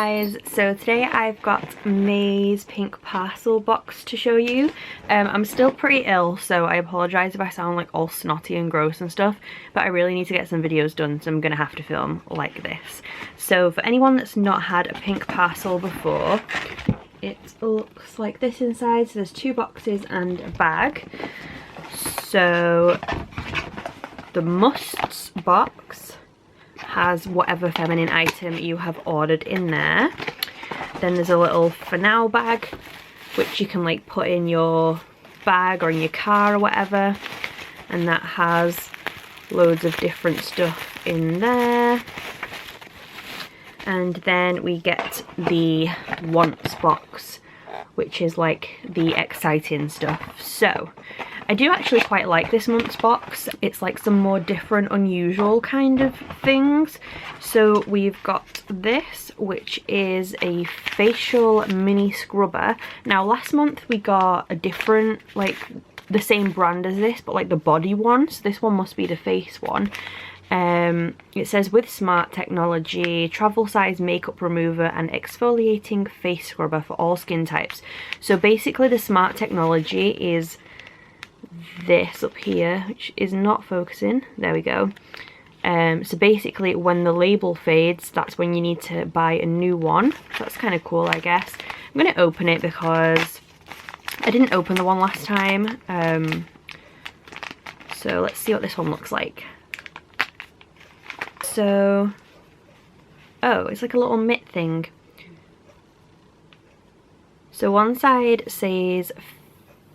guys, so today I've got May's pink parcel box to show you. I'm still pretty ill, so I apologise if I sound like all snotty and gross and stuff, but I really need to get some videos done, so I'm gonna have to film like this. So for anyone that's not had a pink parcel before, it looks like this inside. So there's two boxes and a bag. So the musts box has whatever feminine item you have ordered in there. Then there's a little for now bag which you can like put in your bag or in your car or whatever, and that has loads of different stuff in there. And then we get the wants box, which is like the exciting stuff. So I do actually quite like this month's box. It's like some more different, unusual kind of things. So we've got this, which is a facial mini scrubber. Now last month we got a different, like the same brand as this, but like the body one. So this one must be the face one. It says with smart technology, travel size makeup remover and exfoliating face scrubber for all skin types. So basically the smart technology is this up here, which is not focusing. There we go. So basically when the label fades, that's when you need to buy a new one. So that's kind of cool, I guess. I'm going to open it because I didn't open the one last time. So let's see what this one looks like. So, oh, it's like a little mitt thing. So one side says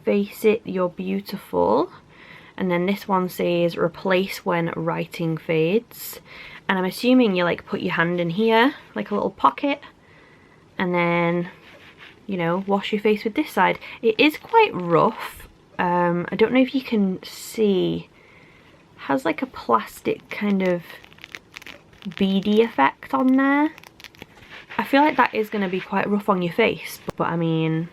face it, you're beautiful, and then this one says replace when writing fades. And I'm assuming you like put your hand in here like a little pocket and then, you know, wash your face with this side. It is quite rough. I don't know if you can see, it has like a plastic kind of beady effect on there. I feel like that is going to be quite rough on your face, but I mean,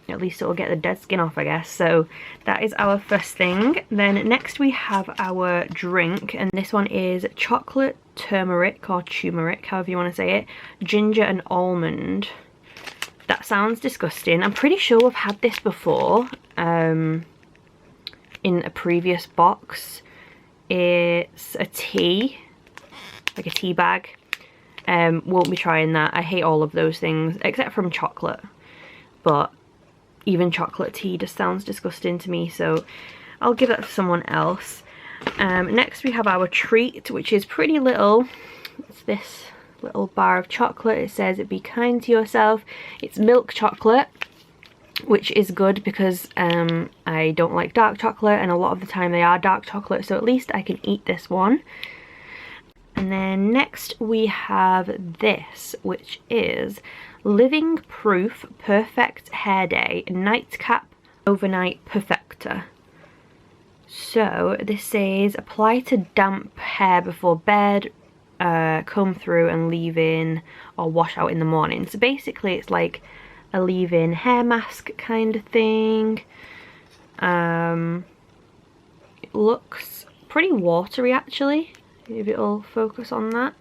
at least it will get the dead skin off, I guess. So that is our first thing. Then next we have our drink, and this one is chocolate turmeric or turmeric, however you want to say it, ginger and almond. That sounds disgusting. I'm pretty sure we've had this before in a previous box. It's a tea, like a tea bag. Won't be trying that. I hate all of those things except from chocolate, but even chocolate tea just sounds disgusting to me, so I'll give that to someone else. Next we have our treat, which is pretty little. It's this little bar of chocolate. It says be kind to yourself. It's milk chocolate, which is good because I don't like dark chocolate, and a lot of the time they are dark chocolate, so at least I can eat this one. And then next we have this, which is Living Proof Perfect Hair Day Nightcap Overnight Perfector. So this says apply to damp hair before bed, comb through and leave in or wash out in the morning. So basically it's like a leave-in hair mask kind of thing. It looks pretty watery actually, if it'll focus on that.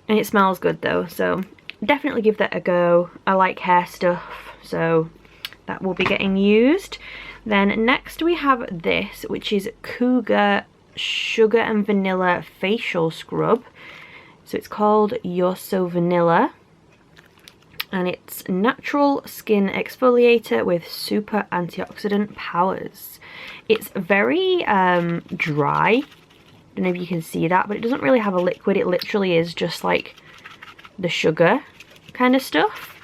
And it smells good though, so definitely give that a go. I like hair stuff, so that will be getting used. Then next we have this, which is Cougar Sugar and Vanilla Facial Scrub. So it's called You're So Vanilla, and it's natural skin exfoliator with super antioxidant powers. It's very dry. Don't know if you can see that, but it doesn't really have a liquid. It literally is just like the sugar kind of stuff.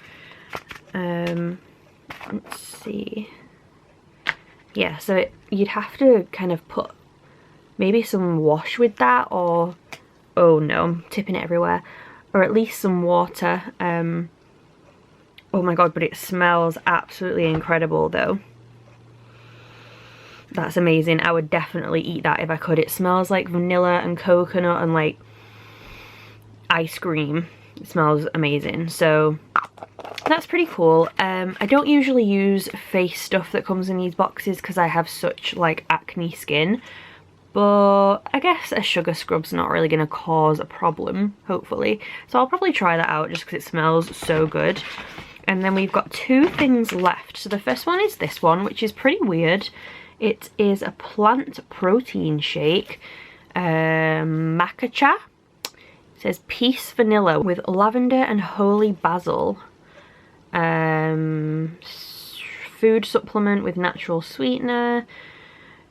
Let's see. Yeah, so you'd have to kind of put maybe some wash with that, or oh no, I'm tipping it everywhere, or at least some water. Oh my god, but it smells absolutely incredible though. That's amazing. I would definitely eat that if I could. It smells like vanilla and coconut and like ice cream. It smells amazing. So that's pretty cool. I don't usually use face stuff that comes in these boxes because I have such like acne skin, but I guess a sugar scrub's not really going to cause a problem, hopefully. So I'll probably try that out just because it smells so good. And then we've got 2 things left. So the first one is this one, which is pretty weird. It is a plant protein shake, macacha. It says peace vanilla with lavender and holy basil. Food supplement with natural sweetener.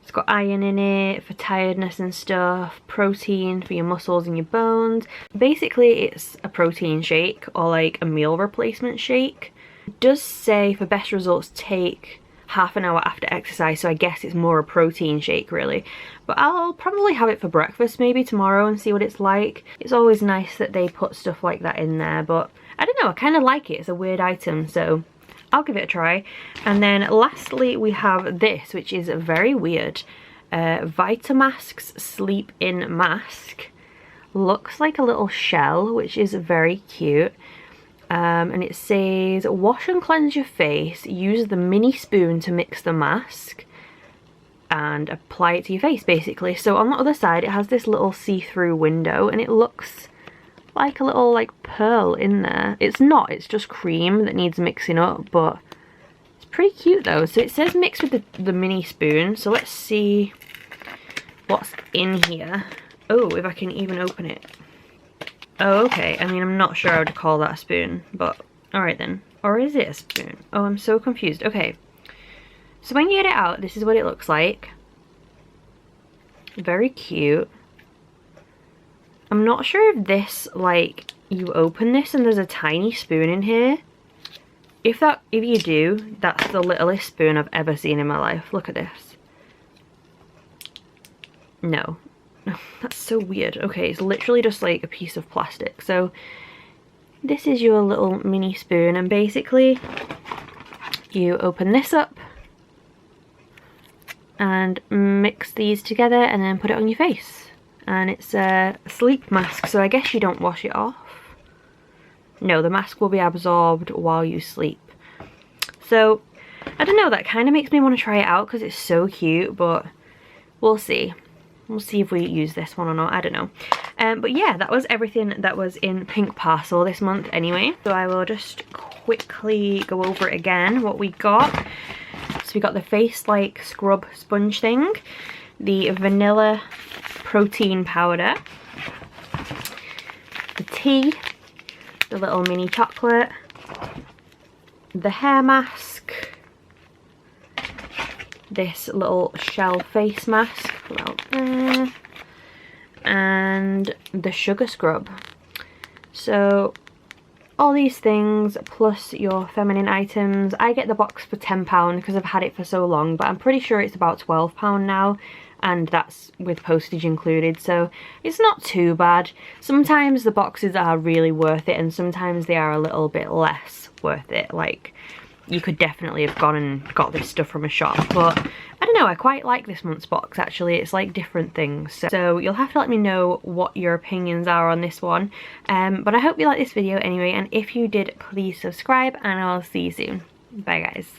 It's got iron in it for tiredness and stuff, protein for your muscles and your bones. Basically it's a protein shake or like a meal replacement shake. It does say for best results take half an hour after exercise, so I guess it's more a protein shake really. But I'll probably have it for breakfast maybe tomorrow and see what it's like. It's always nice that they put stuff like that in there, but I don't know, I kind of like it. It's a weird item, so I'll give it a try. And then lastly we have this, which is very weird. Vitamasks Sleep In Mask. Looks like a little shell, which is very cute. And it says, wash and cleanse your face, use the mini spoon to mix the mask and apply it to your face basically. So on the other side it has this little see-through window and it looks like a little like pearl in there. It's not, it's just cream that needs mixing up, but it's pretty cute though. So it says mix with the mini spoon, so let's see what's in here. Oh, if I can even open it. Oh, okay. I mean, I'm not sure how to call that a spoon, but alright then. Or is it a spoon? Oh, I'm so confused. Okay. So when you get it out, this is what it looks like. Very cute. I'm not sure if this, like, you open this and there's a tiny spoon in here. If you do, that's the littlest spoon I've ever seen in my life. Look at this. No. That's so weird. Okay, it's literally just like a piece of plastic. So this is your little mini spoon, and basically you open this up and mix these together and then put it on your face. And it's a sleep mask, so I guess you don't wash it off. No, the mask will be absorbed while you sleep. So I don't know, that kind of makes me want to try it out because it's so cute, but we'll see. We'll see if we use this one or not, I don't know. But yeah, that was everything that was in Pink Parcel this month anyway. So I will just quickly go over it again, what we got. So we got the face like scrub sponge thing, the vanilla protein powder, the tea, the little mini chocolate, the hair mask, this little shell face mask, put out there, and the sugar scrub. So all these things plus your feminine items. I get the box for £10 because I've had it for so long, but I'm pretty sure it's about £12 now, and that's with postage included, so it's not too bad. Sometimes the boxes are really worth it and sometimes they are a little bit less worth it. Like, you could definitely have gone and got this stuff from a shop, but I don't know, I quite like this month's box actually. It's like different things, so you'll have to let me know what your opinions are on this one. But I hope you liked this video anyway, and if you did, please subscribe and I'll see you soon. Bye guys.